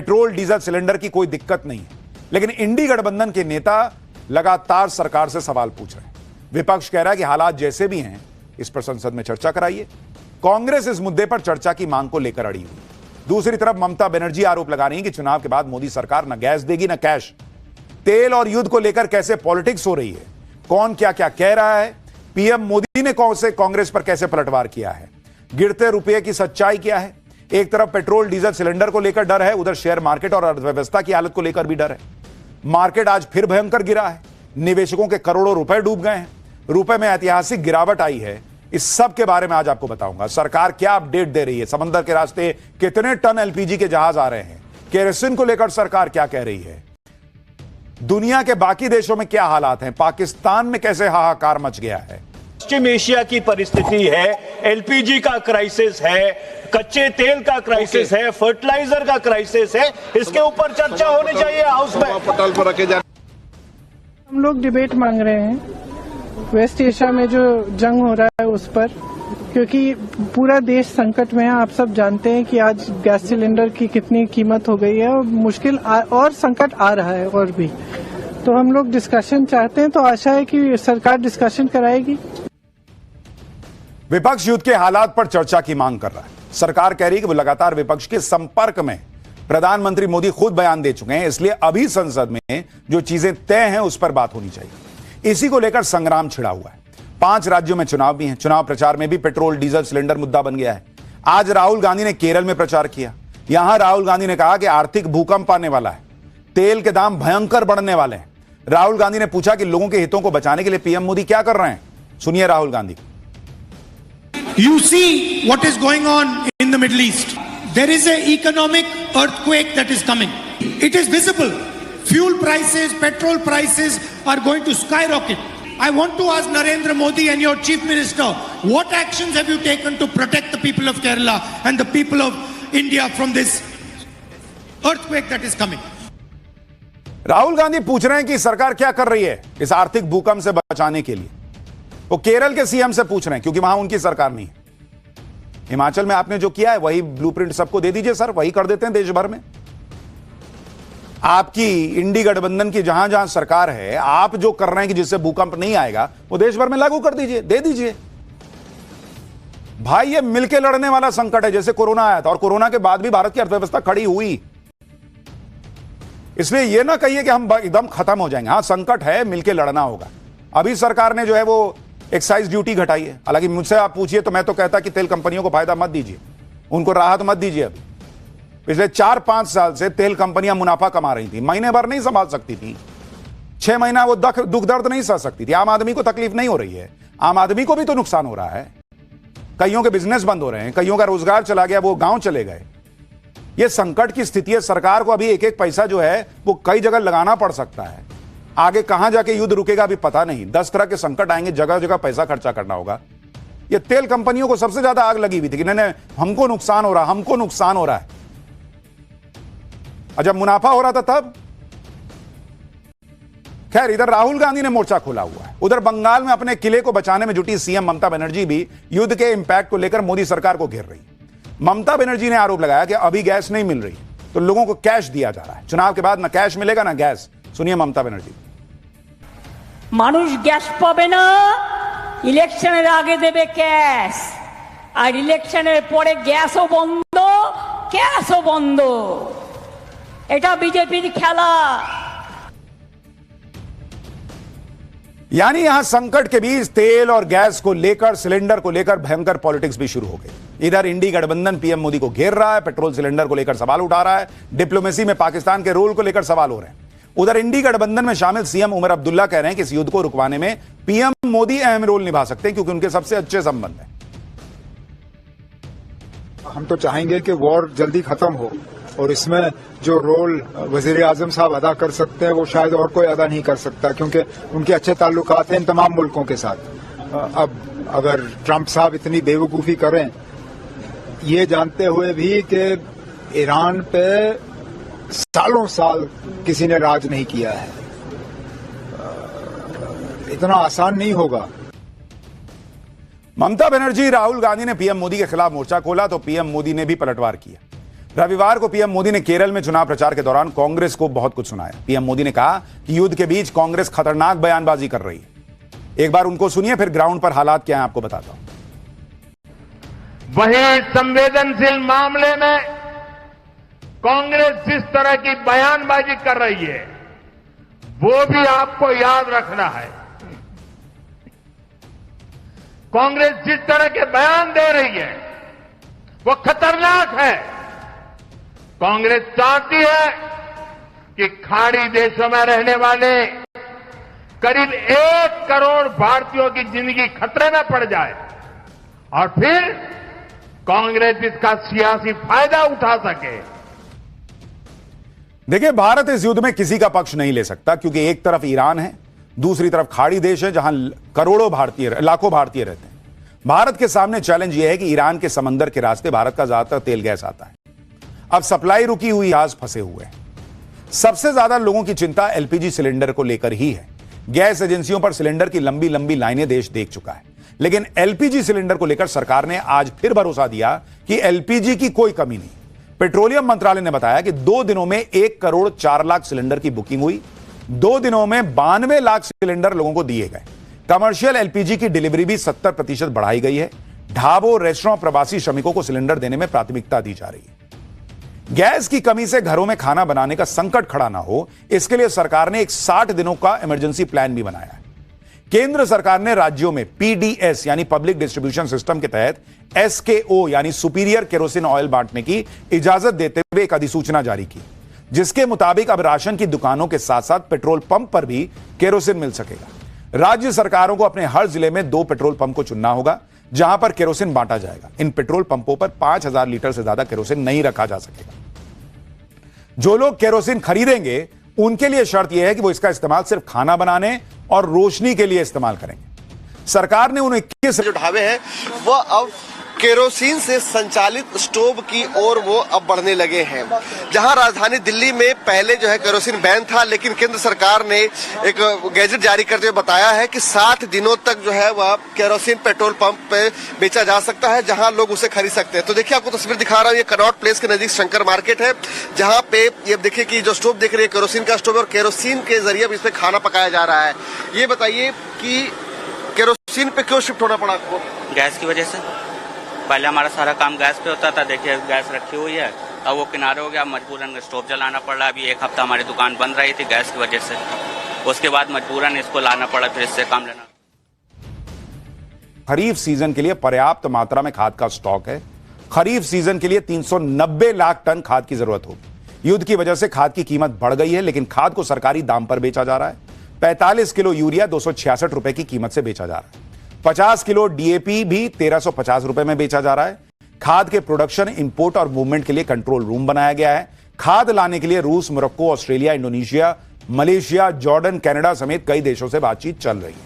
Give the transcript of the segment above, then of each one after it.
Petrol diesel cylinder की कोई दिक्कत नहीं है, लेकिन इंडी गठबंधन के नेता लगातार सरकार से सवाल पूछ रहे हैं। विपक्ष कह रहा है कि हालात जैसे भी हैं इस पर संसद में चर्चा कराइए। कांग्रेस इस मुद्दे पर चर्चा की मांग को लेकर अड़ी हुई। दूसरी तरफ ममता बनर्जी आरोप लगा रही है कि चुनाव के बाद मोदी सरकार न गैस देगी न कैश। तेल और युद्ध को लेकर कैसे पॉलिटिक्स हो रही है, कौन क्या क्या कह रहा है, पीएम मोदी ने कौन से कांग्रेस पर कैसे पलटवार किया है, गिरते रुपये की सच्चाई क्या है। एक तरफ पेट्रोल डीजल सिलेंडर को लेकर डर है, उधर शेयर मार्केट और अर्थव्यवस्था की हालत को लेकर भी डर है। मार्केट आज फिर भयंकर गिरा है, निवेशकों के करोड़ों रुपए डूब गए हैं, रुपए में ऐतिहासिक गिरावट आई है। इस सब के बारे में आज आपको बताऊंगा। सरकार क्या अपडेट दे रही है, समंदर के रास्ते कितने टन एलपीजी के जहाज आ रहे हैं, केरोसिन को लेकर सरकार क्या कह रही है, दुनिया के बाकी देशों में क्या हालात हैं, पाकिस्तान में कैसे हाहाकार मच गया है। पश्चिम एशिया की परिस्थिति है, एलपीजी का क्राइसिस है, कच्चे तेल का क्राइसिस है, फर्टिलाइजर का क्राइसिस है। इसके ऊपर चर्चा होनी चाहिए हाउस में। पटल पर रखे जा हम लोग डिबेट मांग रहे हैं वेस्ट एशिया में जो जंग हो रहा है उस पर, क्योंकि पूरा देश संकट में है। आप सब जानते हैं कि आज गैस सिलेंडर की कितनी कीमत हो गई है और मुश्किल और संकट आ रहा है और भी। तो हम लोग डिस्कशन चाहते हैं, तो आशा है कि सरकार डिस्कशन कराएगी। विपक्ष युद्ध के हालात पर चर्चा की मांग कर रहा है। सरकार कह रही है कि वो लगातार विपक्ष के संपर्क में, प्रधानमंत्री मोदी खुद बयान दे चुके हैं, इसलिए अभी संसद में जो चीजें तय हैं उस पर बात होनी चाहिए। इसी को लेकर संग्राम छिड़ा हुआ है। 5 राज्यों में चुनाव भी हैं। चुनाव प्रचार में भी पेट्रोल डीजल सिलेंडर मुद्दा बन गया है। आज राहुल गांधी ने केरल में प्रचार किया। यहां राहुल गांधी ने कहा कि आर्थिक भूकंप आने वाला है, तेल के दाम भयंकर बढ़ने वाले हैं। राहुल गांधी ने पूछा कि लोगों के हितों को बचाने के लिए पीएम मोदी क्या कर रहे हैं। सुनिए Rahul Gandhi. You see what is going on in the Middle East. There is an economic earthquake that is coming. It is visible. Fuel prices, petrol prices are going to skyrocket. I want to ask Narendra Modi and your Chief Minister, what actions have you taken to protect the people of Kerala and the people of India from this earthquake that is coming? Rahul Gandhi पूछ रहे हैं कि सरकार क्या कर रही है इस आर्थिक भूकंप से बचाने के लिए। वो केरल के सीएम से पूछ रहे हैं क्योंकि वहां उनकी सरकार नहीं है। हिमाचल में आपने जो किया है वही ब्लूप्रिंट सबको दे दीजिए सर, वही कर देते हैं देश भर में। आपकी इंडी गठबंधन की जहां जहां सरकार है, आप जो कर रहे हैं कि जिससे भूकंप नहीं आएगा वो देश भर में लागू कर दीजिए, दे दीजिए। भाई ये मिलके लड़ने वाला संकट है। जैसे कोरोना आया था और कोरोना के बाद भी भारत की अर्थव्यवस्था खड़ी हुई, इसलिए ये ना कहिए कि हम एकदम खत्म हो जाएंगे। हां संकट है, मिलके लड़ना होगा। अभी सरकार ने जो है वो एक्साइज ड्यूटी घटाई है। हालांकि मुझसे आप पूछिए तो मैं तो कहता कि तेल कंपनियों को फायदा मत दीजिए, उनको राहत मत दीजिए। अभी पिछले 4-5 साल से तेल कंपनियां मुनाफा कमा रही थी, महीने भर नहीं संभाल सकती थी, 6 महीना वो दुख दर्द नहीं सह सकती थी। आम आदमी को तकलीफ नहीं हो रही है, आम आदमी को भी तो नुकसान हो रहा है। कईयों के बिजनेस बंद हो रहे हैं, कईयों का रोजगार चला गया, वो गांव चले गए। ये संकट की स्थिति है। सरकार को अभी एक एक पैसा जो है वो कई जगह लगाना पड़ सकता है। आगे कहां जाके युद्ध रुकेगा अभी पता नहीं। 10 तरह के संकट आएंगे, जगह जगह पैसा खर्चा करना होगा। ये तेल कंपनियों को सबसे ज्यादा आग लगी हुई थी कि नहीं हमको नुकसान हो रहा, हमको नुकसान हो रहा है। और जब मुनाफा हो रहा था तब खैर इधर राहुल गांधी ने मोर्चा खोला हुआ है। उधर बंगाल में अपने किले को बचाने में जुटी सीएम ममता बनर्जी भी युद्ध के इंपैक्ट को लेकर मोदी सरकार को घेर रही। ममता बनर्जी ने आरोप लगाया कि अभी गैस नहीं मिल रही तो लोगों को कैश दिया जा रहा है। चुनाव के बाद ना कैश मिलेगा ना गैस। सुनिए ममता बनर्जी। মানুষ গ্যাস পাবে না, ইলেকশনের আগে দেবে ক্যাশ, আর ইলেকশনের পরে গ্যাসও বন্ধ, ক্যাশও বন্ধ। এটা বিজেপির খেলা। यानी यहां संकट के बीच तेल और गैस को लेकर, सिलेंडर को लेकर भयंकर पॉलिटिक्स भी शुरू हो गई। इधर इंडी गठबंधन पीएम मोदी को घेर रहा है, पेट्रोल सिलेंडर को लेकर सवाल उठा रहा है, डिप्लोमेसी में पाकिस्तान के रोल को लेकर सवाल हो रहे हैं। उधर इंडी गठबंधन में शामिल सीएम उमर अब्दुल्ला कह रहे हैं कि इस युद्ध को रुकवाने में पीएम मोदी अहम रोल निभा सकते हैं क्योंकि उनके सबसे अच्छे संबंध हैं। हम तो चाहेंगे कि वॉर जल्दी खत्म हो और इसमें जो रोल वजीर आजम साहब अदा कर सकते हैं वो शायद और कोई अदा नहीं कर सकता, क्योंकि उनके अच्छे ताल्लुकात हैं इन तमाम मुल्कों के साथ। अब अगर ट्रंप साहब इतनी बेवकूफ़ी करें, ये जानते हुए भी कि ईरान पे सालों साल किसी ने राज नहीं किया है, इतना आसान नहीं होगा। ममता बनर्जी, राहुल गांधी ने पीएम मोदी के खिलाफ मोर्चा खोला तो पीएम मोदी ने भी पलटवार किया। रविवार को पीएम मोदी ने केरल में चुनाव प्रचार के दौरान कांग्रेस को बहुत कुछ सुनाया। पीएम मोदी ने कहा कि युद्ध के बीच कांग्रेस खतरनाक बयानबाजी कर रही है। एक बार उनको सुनिए, फिर ग्राउंड पर हालात क्या हैं आपको बताता हूं। वहीं संवेदनशील मामले में कांग्रेस जिस तरह की बयानबाजी कर रही है वो भी आपको याद रखना है। कांग्रेस जिस तरह के बयान दे रही है वो खतरनाक है। कांग्रेस चाहती है कि खाड़ी देशों में रहने वाले करीब 1 करोड़ भारतीयों की जिंदगी खतरे में पड़ जाए और फिर कांग्रेस इसका सियासी फायदा उठा सके। देखिए, भारत इस युद्ध में किसी का पक्ष नहीं ले सकता, क्योंकि एक तरफ ईरान है, दूसरी तरफ खाड़ी देश है जहां लाखों भारतीय रहते हैं। भारत के सामने चैलेंज यह है कि ईरान के समंदर के रास्ते भारत का ज्यादातर तेल गैस आता है। अब सप्लाई रुकी हुई, जहाज फंसे हुए हैं। सबसे ज्यादा लोगों की चिंता एलपीजी सिलेंडर को लेकर ही है। गैस एजेंसियों पर सिलेंडर की लंबी लंबी लाइनें देश देख चुका है, लेकिन एलपीजी सिलेंडर को लेकर सरकार ने आज फिर भरोसा दिया कि एलपीजी की कोई कमी नहीं। पेट्रोलियम मंत्रालय ने बताया कि 2 दिनों में 1 करोड़ 4 लाख सिलेंडर की बुकिंग हुई। 2 दिनों में 92 लाख सिलेंडर लोगों को दिए गए। कमर्शियल एलपीजी की डिलीवरी भी 70% बढ़ाई गई है। ढाबों, रेस्टोरेंट, प्रवासी श्रमिकों को सिलेंडर देने में प्राथमिकता दी जा रही है। गैस की कमी से घरों में खाना बनाने का संकट खड़ा ना हो, इसके लिए सरकार ने एक 60 दिनों का इमरजेंसी प्लान भी बनाया है। केंद्र सरकार ने राज्यों में पीडीएस यानी पब्लिक डिस्ट्रीब्यूशन सिस्टम के तहत एसकेओ यानी सुपीरियर केरोसिन ऑयल बांटने की इजाजत देते हुए एक अधिसूचना जारी की, जिसके मुताबिक अब राशन की दुकानों के साथ साथ पेट्रोल पंप पर भी केरोसिन मिल सकेगा। राज्य सरकारों को अपने हर जिले में 2 पेट्रोल पंप को चुनना होगा जहां पर केरोसिन बांटा जाएगा। इन पेट्रोल पंपों पर 5000 लीटर से ज्यादा केरोसिन नहीं रखा जा सकेगा। जो लोग केरोसिन खरीदेंगे उनके लिए शर्त यह है कि वो इसका इस्तेमाल सिर्फ खाना बनाने और रोशनी के लिए इस्तेमाल करेंगे। सरकार ने उन 21 जो ढाबे हैं वो अब केरोसिन से संचालित स्टोव की ओर वो अब बढ़ने लगे हैं। जहां राजधानी दिल्ली में पहले जो है केरोसिन बैन था, लेकिन केंद्र सरकार ने एक गैजेट जारी करते हुए बताया है कि 60 दिनों तक जो है वह केरोसिन पेट्रोल पंप पे बेचा जा सकता है, जहां लोग उसे खरीद सकते हैं। तो देखिए, आपको तस्वीर दिखा रहा हूँ, ये कनॉट प्लेस के नजदीक शंकर मार्केट है, जहाँ पे ये देखिए कि जो स्टोव देख रही है केरोसिन का स्टोव है और केरोसिन के जरिए अब इसमें खाना पकाया जा रहा है। ये बताइए कि केरोसिन पे क्यों शिफ्ट होना पड़ा आपको? गैस की वजह से। पहले हमारा सारा काम गैस पे होता था, देखिए गैस रखी हुई है, अब वो किनारे हो गया, मजबूरन स्टोव जलाना पड़ रहा है। अभी 1 हफ्ता हमारी दुकान बंद रही थी गैस की वजह से, उसके बाद मजबूरन इसको लाना पड़ा, फिर इससे काम लेना। खरीफ सीजन के लिए पर्याप्त मात्रा में खाद का स्टॉक है। खरीफ सीजन के लिए 390 लाख टन खाद की जरूरत होगी। युद्ध की वजह से खाद की कीमत बढ़ गई है, लेकिन खाद को सरकारी दाम पर बेचा जा रहा है। 45 किलो यूरिया 266 रुपए की कीमत से बेचा जा रहा है। 50 किलो डीएपी भी 1350 रुपए में बेचा जा रहा है। खाद के प्रोडक्शन, इंपोर्ट और मूवमेंट के लिए कंट्रोल रूम बनाया गया है। खाद लाने के लिए रूस, Morocco, Australia, Indonesia, Malaysia, Jordan, Canada समेत कई देशों से बातचीत चल रही है।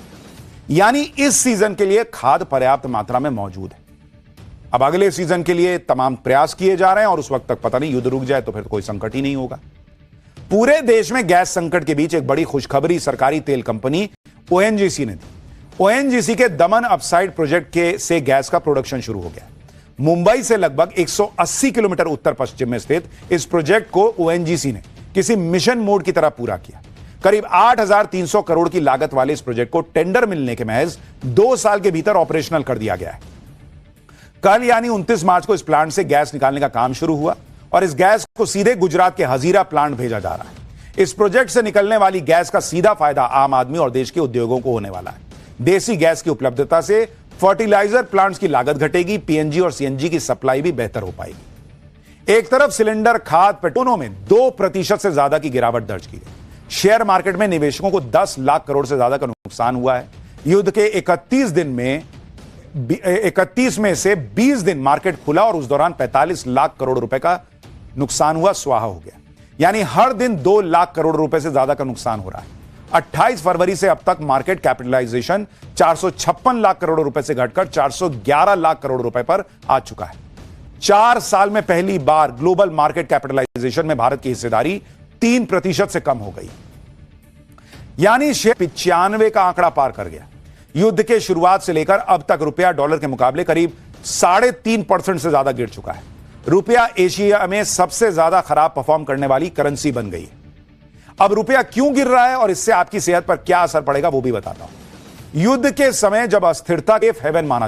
यानी इस सीजन के लिए खाद पर्याप्त मात्रा में मौजूद है। अब अगले सीजन के लिए तमाम प्रयास किए जा रहे हैं और उस वक्त तक पता नहीं युद्ध रुक जाए तो फिर कोई संकट ही नहीं होगा। पूरे देश में गैस संकट के बीच एक बड़ी खुशखबरी सरकारी तेल कंपनी ओएनजीसी ने दी। ओएनजीसी के दमन अपसाइड प्रोजेक्ट से गैस का प्रोडक्शन शुरू हो गया। मुंबई से लगभग 180 किलोमीटर उत्तर पश्चिम में स्थित इस प्रोजेक्ट को ओएनजीसी ने किसी मिशन मोड की तरह पूरा किया। करीब 8,300 करोड़ की लागत वाले इस प्रोजेक्ट को टेंडर मिलने के महज 2 साल के भीतर ऑपरेशनल कर दिया गया है। कल यानी 29 मार्च को इस प्लांट से गैस निकालने का काम शुरू हुआ और इस गैस को सीधे गुजरात के हजीरा प्लांट भेजा जा रहा है। इस प्रोजेक्ट से निकलने वाली गैस का सीधा फायदा आम आदमी और देश के उद्योगों को होने वाला है। देसी गैस की उपलब्धता से फर्टिलाइजर प्लांट्स की लागत घटेगी, पीएनजी और सीएनजी की सप्लाई भी बेहतर हो पाएगी। एक तरफ सिलेंडर, खाद, पेट्रोलों में 2% से ज्यादा की गिरावट दर्ज की गई। शेयर मार्केट में निवेशकों को 10 लाख करोड़ से ज्यादा का नुकसान हुआ है। युद्ध के 31 में से 20 दिन मार्केट खुला और उस दौरान 45 लाख करोड़ रुपए का नुकसान हुआ, स्वाहा हो गया। यानी हर दिन 2 लाख करोड़ रुपए से ज्यादा का नुकसान हो रहा है। 28 फरवरी से अब तक मार्केट कैपिटलाइजेशन 456 लाख करोड़ रुपए से घटकर 411 लाख करोड़ रुपए पर आ चुका है। 4 साल में पहली बार ग्लोबल मार्केट कैपिटलाइजेशन में भारत की हिस्सेदारी 3% से कम हो गई। यानी शेयर 95 का आंकड़ा पार कर गया। युद्ध के शुरुआत से लेकर अब तक रुपया डॉलर के मुकाबले करीब 3.5% से ज्यादा गिर चुका है। रुपया एशिया में सबसे ज्यादा खराब परफॉर्म करने वाली करेंसी बन गई है। अब रुपया क्यों गिर रहा है और इससे आपकी सेहत पर क्या असर पड़ेगा वो भी बताता हूं। युद्ध के समय जब अस्थिरता सेफ हेवन माना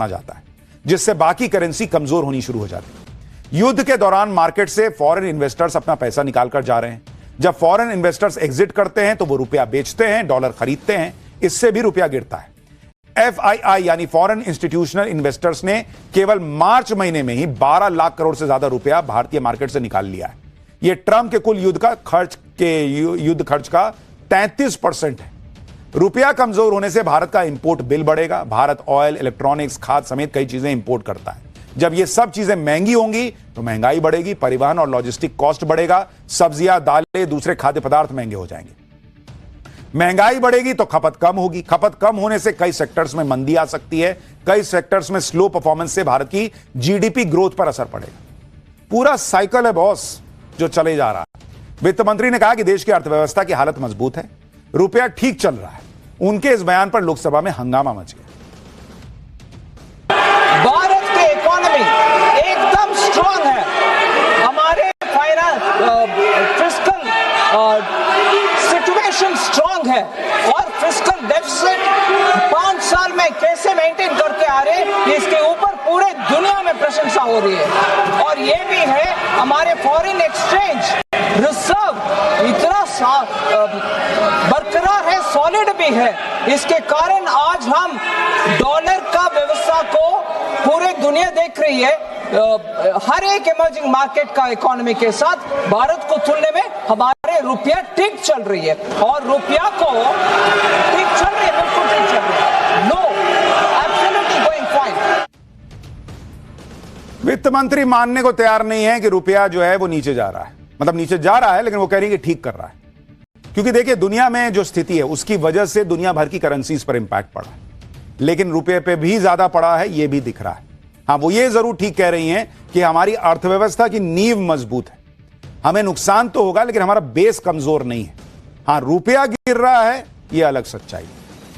जाता है, जिससे बाकी करेंसी कमजोर होनी शुरू हो जाती है। युद्ध के दौरान मार्केट से फॉरेन इन्वेस्टर्स अपना पैसा निकालकर जा रहे हैं। जब फॉरेन इन्वेस्टर्स एग्जिट करते हैं तो वो रुपया बेचते हैं, डॉलर खरीदते हैं, इससे भी रुपया गिरता है। FII यानी फॉरेन इंस्टीट्यूशनल इन्वेस्टर्स ने केवल मार्च महीने में ही 12 लाख करोड़ से ज्यादा रुपया भारतीय मार्केट से निकाल लिया है। यह ट्रंप के कुल युद्ध खर्च का 33% है। रुपया कमजोर होने से भारत का इंपोर्ट बिल बढ़ेगा। भारत ऑयल, इलेक्ट्रॉनिक्स, खाद समेत कई चीजें इंपोर्ट करता है। जब ये सब चीजें महंगी होंगी तो महंगाई बढ़ेगी, परिवहन और लॉजिस्टिक कॉस्ट बढ़ेगा, सब्जियां, दालें, दूसरे खाद्य पदार्थ महंगे हो जाएंगे। महंगाई बढ़ेगी तो खपत कम होगी। खपत कम होने से कई सेक्टर्स में मंदी आ सकती है। कई सेक्टर्स में स्लो परफॉर्मेंस से भारत की GDP ग्रोथ पर असर पड़ेगा। पूरा साइकिल है बॉस जो चले जा रहा है। वित्त मंत्री ने कहा कि देश की अर्थव्यवस्था की हालत मजबूत है, रुपया ठीक चल रहा है। उनके इस बयान पर लोकसभा में हंगामा मच गया। भारत की इकोनॉमी एकदम स्ट्रांग है। हमारे फिस्कल सिचुएशन स्ट्रांग है और फिस्कल डेफिसिट 5 साल में कैसे मेंटेन करके आ रहे हैं, इसके ऊपर पूरे दुनिया में प्रशंसा हो रही है। और ये भी है हमारे फॉरेन एक्सचेंज रिजर्व इतना बरकरार है, सॉलिड भी है। इसके कारण आज हम डॉलर का व्यवस्था को पूरे दुनिया देख रही है। हर एक इमर्जिंग मार्केट का इकोनॉमी के साथ भारत को तुलने में हमारे रुपया ठीक चल रही है और रुपया को ठीक चल रही है, बिल्कुल ठीक चल रही है। No, absolutely going fine. वित्त मंत्री मानने को तैयार नहीं है कि रुपया जो है वो नीचे जा रहा है। मतलब नीचे जा रहा है, लेकिन वो कह रही है कि ठीक कर रहा है। क्योंकि देखिए दुनिया में जो स्थिति है उसकी वजह से दुनिया भर की करेंसीज पर इंपैक्ट पड़ा है, लेकिन रुपये पे भी ज्यादा पड़ा है, ये भी दिख रहा है। हाँ, वो ये जरूर ठीक कह रही हैं कि हमारी अर्थव्यवस्था की नींव मजबूत है। हमें नुकसान तो होगा लेकिन हमारा बेस कमजोर नहीं है। हाँ, रुपया गिर रहा है, ये अलग सच्चाई है।